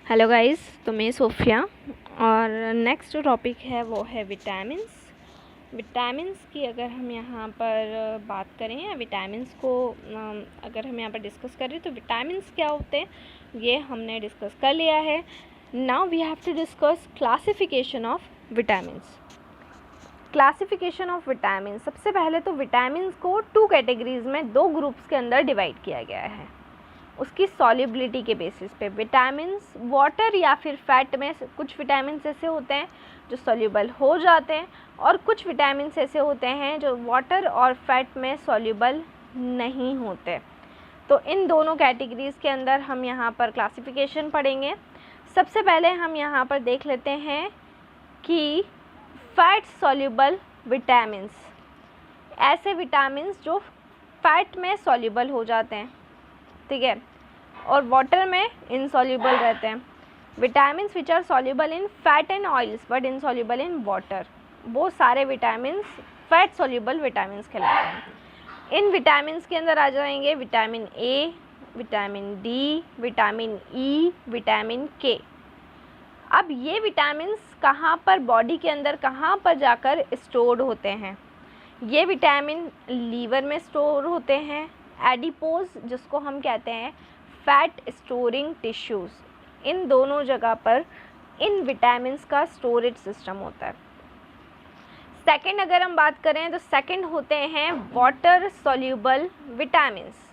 Hello guys, तो मैं Sophia और नेक्स्ट जो टॉपिक है वो है विटामिन्स की अगर हम यहाँ पर बात करें या विटामिन्स को अगर हम यहाँ पर डिस्कस करें तो विटामिन्स क्या होते हैं ये हमने डिस्कस कर लिया है। Now we have to discuss classification of vitamins. Classification of vitamin, सबसे पहले तो विटामिन्स को 2 कैटेगरीज में 2 ग्रुप्स के अंदर डिवाइड किया गया है उसकी सॉल्युबिलिटी के बेसिस पे। विटामिन्स वाटर या फिर फैट में कुछ विटामिन्स ऐसे होते हैं जो सॉल्युबल हो जाते हैं और कुछ विटामिन्स ऐसे होते हैं जो वाटर और फैट में सॉल्युबल नहीं होते। तो इन दोनों कैटेगरीज के अंदर हम यहाँ पर क्लासिफिकेशन पढ़ेंगे। सबसे पहले हम यहाँ पर देख लेते हैं कि फैट सॉल्युबल विटामिन्स, ऐसे विटामिन्स जो फैट में सॉल्युबल हो जाते हैं, ठीक है, और वाटर में इनसॉल्युबल रहते हैं। Vitamins which are soluble in fat and oils but insoluble in water, वो सारे विटामिन्स फैट सॉल्युबल विटामिन्स कहलाते हैं। इन विटामिन्स के अंदर आ जाएंगे vitamin A, vitamin D, vitamin E, vitamin के। अब ये विटामिन्स कहाँ पर बॉडी के अंदर कहाँ पर जाकर स्टोर्ड होते हैं? ये विटामिन लीवर में स्टोर होते हैं, एडिपोज जिसको हम कहते हैं फैट स्टोरिंग टिश्यूज़, इन दोनों जगह पर इन विटामिन्स का स्टोरेज सिस्टम होता है। सेकंड अगर हम बात करें तो सेकंड होते हैं water soluble vitamins.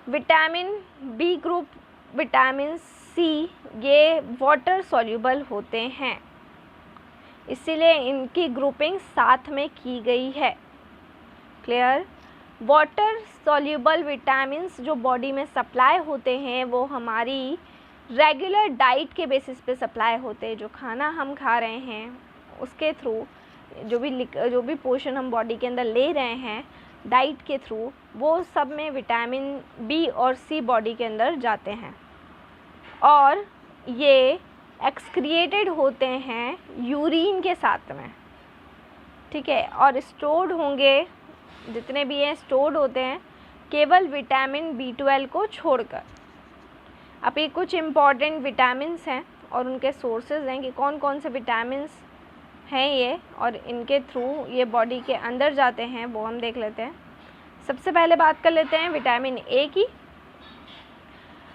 Vitamin B group, vitamin C, ये वाटर सॉल्युबल होते हैं, इसीलिए इनकी ग्रुपिंग साथ में की गई है। क्लियर? वाटर सॉल्युबल विटामिन्स जो बॉडी में सप्लाई होते हैं वो हमारी रेगुलर डाइट के बेसिस पे सप्लाई होते हैं। जो खाना हम खा रहे हैं उसके थ्रू जो भी पोर्शन हम बॉडी के अंदर ले रहे हैं डाइट के थ्रू, वो सब में विटामिन बी और सी बॉडी के अंदर जाते हैं और ये एक्सक्रिएटेड होते हैं यूरिन के साथ में, ठीक है, और स्टोर्ड होंगे, जितने भी हैं स्टोर्ड होते हैं केवल विटामिन B12 को छोड़कर। अब ये कुछ इम्पॉर्टेंट विटामिन्स हैं और उनके सोर्सेज हैं कि कौन कौन से विटामिन्स हैं ये और इनके थ्रू ये बॉडी के अंदर जाते हैं, वो हम देख लेते हैं। सबसे पहले बात कर लेते हैं विटामिन ए की।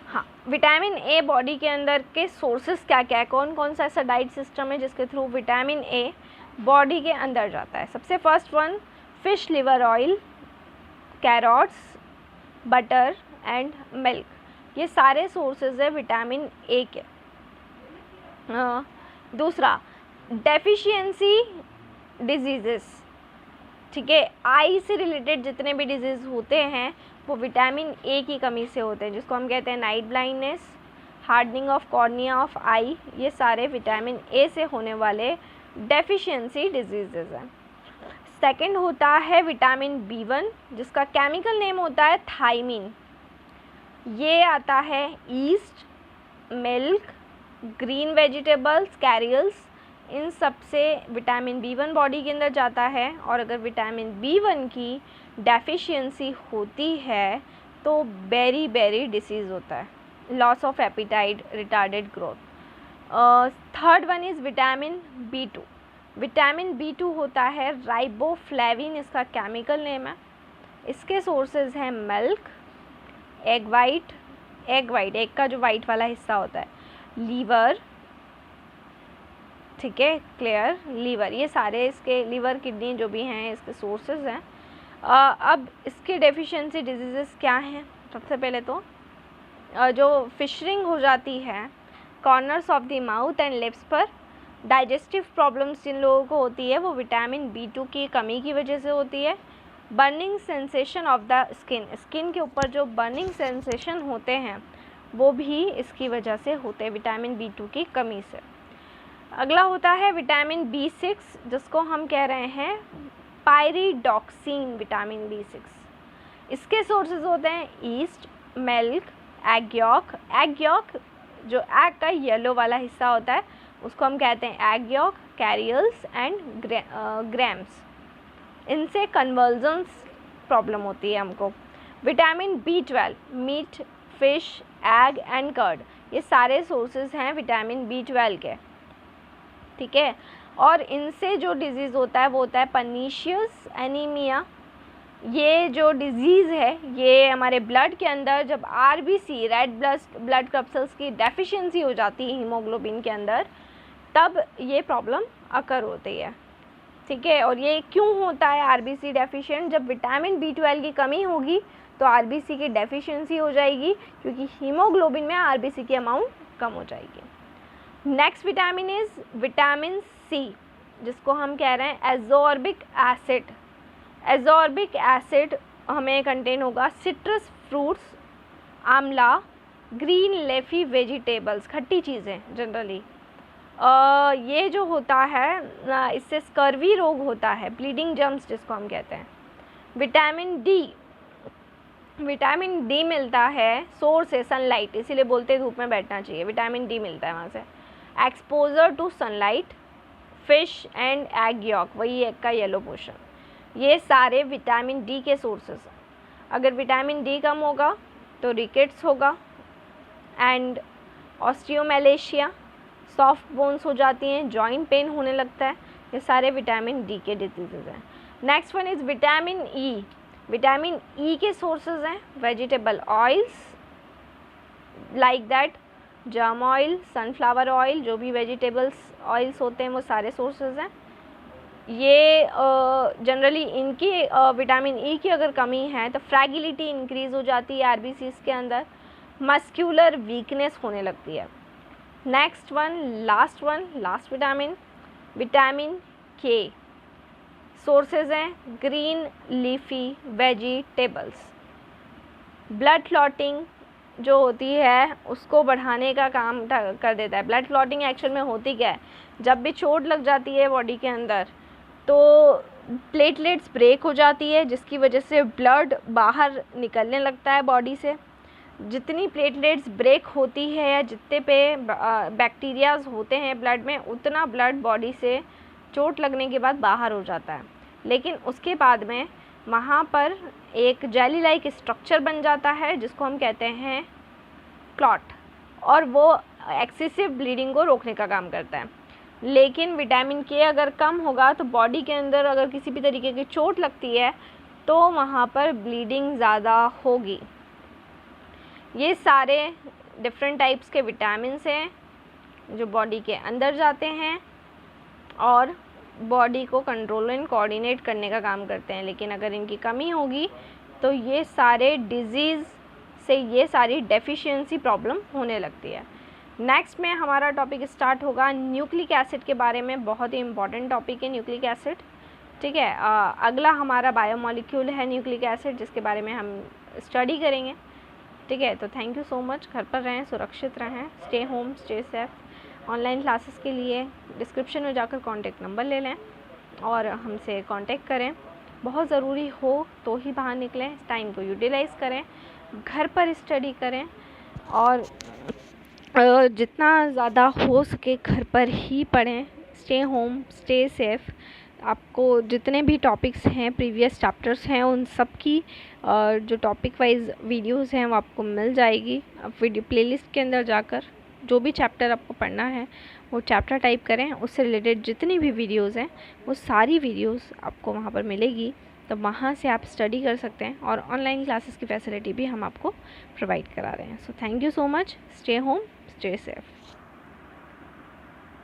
हाँ, विटामिन ए बॉडी के अंदर के सोर्सेज क्या क्या है, कौन कौन सा ऐसा डाइट सिस्टम है जिसके थ्रू विटामिन ए बॉडी के अंदर जाता है? सबसे first one, fish liver oil, carrots, butter and milk, ये सारे सोर्सेज है विटामिन ए के। दूसरा, डेफिशिएंसी डिजीज़ेस, ठीक है, आई से रिलेटेड जितने भी डिजीज़ होते हैं वो विटामिन ए की कमी से होते हैं, जिसको हम कहते हैं night blindness, hardening of cornea of eye, ये सारे विटामिन ए से होने वाले डेफिशिएंसी डिजीज़ेज हैं। सेकंड होता है विटामिन B1 जिसका केमिकल नेम होता है थायमिन। ये आता है ईस्ट, मिल्क, ग्रीन वेजिटेबल्स, कैरियल्स, इन सब से विटामिन B1 बॉडी के अंदर जाता है और अगर विटामिन B1 की डेफिशिएंसी होती है तो बेरी डिसीज़ होता है, loss of appetite, retarded growth. Third one is vitamin B2। Vitamin B2 होता है राइबोफ्लेविन, इसका केमिकल नेम है। इसके सोर्सेज हैं मिल्क, एग वाइट, एग का जो वाइट वाला हिस्सा होता है, लीवर, ठीक है, क्लियर, लीवर, ये सारे इसके लीवर, किडनी जो भी हैं इसके सोर्सेज हैं। अब इसके डेफिशिएंसी डिजीज़ेस क्या हैं? सबसे पहले तो जो फिशरिंग हो जाती है corners of the mouth and lips पर, डाइजेस्टिव प्रॉब्लम्स जिन लोगों को होती है वो विटामिन B2 की कमी की वजह से होती है। Burning sensation of the skin के ऊपर जो बर्निंग सेंसेशन होते हैं वो भी इसकी वजह से होते हैं, विटामिन B2 की कमी से। अगला होता है विटामिन B6 जिसको हम कह रहे हैं पायरिडॉक्सिन विटामिन B6। इसके सोर्सेज होते हैं ईस्ट, मिल्क, एग यॉक, जो एग का येलो वाला हिस्सा होता है उसको हम कहते हैं egg yolk, cereals and grams, इनसे कन्वर्जन्स प्रॉब्लम होती है हमको। Vitamin B12 meat, fish, egg and curd, ये सारे सोर्सेज हैं विटामिन B12 के, ठीक है। और इनसे जो डिजीज़ होता है वो होता है पर्नीशियस एनीमिया। ये जो डिज़ीज़ है ये हमारे ब्लड के अंदर जब RBC रेड ब्लड कप्सल्स की डेफिशिएंसी हो जाती है हीमोग्लोबिन के अंदर, तब ये प्रॉब्लम अकर होती है, ठीक है। और ये क्यों होता है RBC डेफिशिएंट? जब विटामिन B12 की कमी होगी तो RBC की डेफिशिएंसी हो जाएगी, क्योंकि हीमोग्लोबिन में RBC की अमाउंट कम हो जाएगी। Next vitamin is vitamin C, जिसको हम कह रहे हैं एज़ॉर्बिक एसिड। एज़ॉर्बिक एसिड हमें कंटेन होगा सिट्रस फ्रूट्स, आंवला, ग्रीन लेफी वेजिटेबल्स, खट्टी चीज़ें जनरली। ये जो होता है इससे स्कर्वी रोग होता है, ब्लीडिंग जर्म्स जिसको हम कहते हैं। विटामिन डी मिलता है सोर्स से सनलाइट, इसीलिए बोलते धूप में बैठना चाहिए, विटामिन डी मिलता है वहाँ से। Exposure to sunlight, fish and egg yolk, वही एग का येलो पोर्शन, ये सारे विटामिन डी के सोर्सेस हैं। अगर विटामिन डी कम होगा तो रिकेट्स होगा एंड ऑस्टियोमेलेशिया, सॉफ्ट बोन्स हो जाती हैं, जॉइंट पेन होने लगता है, ये सारे विटामिन डी के डिजीज़ हैं। Next one is vitamin E. Vitamin E के सोर्सेज हैं vegetable oils like that germ oil, sunflower oil, जो भी वेजिटेबल्स ऑयल्स होते हैं वो सारे सोर्सेज हैं। ये जनरली इनकी विटामिन ई की अगर कमी है तो फ्रैगिलिटी इंक्रीज़ हो जाती है RBCs के अंदर, मस्क्यूलर वीकनेस होने लगती है। नेक्स्ट वन, लास्ट विटामिन के सोर्सेज हैं green leafy vegetables. Blood clotting जो होती है उसको बढ़ाने का काम कर देता है। ब्लड क्लॉटिंग एक्चुअल में होती क्या है? जब भी चोट लग जाती है बॉडी के अंदर तो प्लेटलेट्स ब्रेक हो जाती है, जिसकी वजह से ब्लड बाहर निकलने लगता है बॉडी से। जितनी प्लेटलेट्स ब्रेक होती है या जितने पे बैक्टीरियाज होते हैं ब्लड में, उतना ब्लड बॉडी से चोट लगने के बाद बाहर हो जाता है। लेकिन उसके बाद में वहाँ पर एक जेली लाइक स्ट्रक्चर बन जाता है जिसको हम कहते हैं क्लॉट, और वो एक्सेसिव ब्लीडिंग को रोकने का काम करता है। लेकिन विटामिन के अगर कम होगा तो बॉडी के अंदर अगर किसी भी तरीके की चोट लगती है तो वहाँ पर ब्लीडिंग ज़्यादा होगी। ये सारे डिफरेंट टाइप्स के विटामिन्स हैं जो बॉडी के अंदर जाते हैं और बॉडी को कंट्रोल एंड कोऑर्डिनेट करने का काम करते हैं। लेकिन अगर इनकी कमी होगी तो ये सारे डिजीज़ से ये सारी डेफिशिएंसी प्रॉब्लम होने लगती है। नेक्स्ट में हमारा टॉपिक स्टार्ट होगा न्यूक्लिक एसिड के बारे में। बहुत ही इंपॉर्टेंट टॉपिक है न्यूक्लिक एसिड, ठीक है। अगला हमारा बायोमॉलिक्यूल है न्यूक्लिक एसिड, जिसके बारे में हम स्टडी करेंगे, ठीक है। तो थैंक यू सो मच। घर पर रहें, सुरक्षित रहें, stay home, stay safe. Online classes के लिए डिस्क्रिप्शन में जाकर कॉन्टैक्ट नंबर ले लें और हमसे कॉन्टैक्ट करें। बहुत ज़रूरी हो तो ही बाहर निकलें, टाइम को यूटिलाइज़ करें, घर पर स्टडी करें और जितना ज़्यादा हो सके घर पर ही पढ़ें। Stay home, stay safe. आपको जितने भी टॉपिक्स हैं, प्रीवियस चैप्टर्स हैं, उन सब की जो टॉपिक वाइज वीडियोस हैं वो आपको मिल जाएगी। आप वीडियो प्लेलिस्ट के अंदर जाकर जो भी चैप्टर आपको पढ़ना है वो चैप्टर टाइप करें, उससे रिलेटेड जितनी भी वीडियोस हैं वो सारी वीडियोस आपको वहाँ पर मिलेगी। तो वहाँ से आप स्टडी कर सकते हैं और ऑनलाइन क्लासेस की फैसिलिटी भी हम आपको प्रोवाइड करा रहे हैं। So thank you so much. Stay home, stay safe.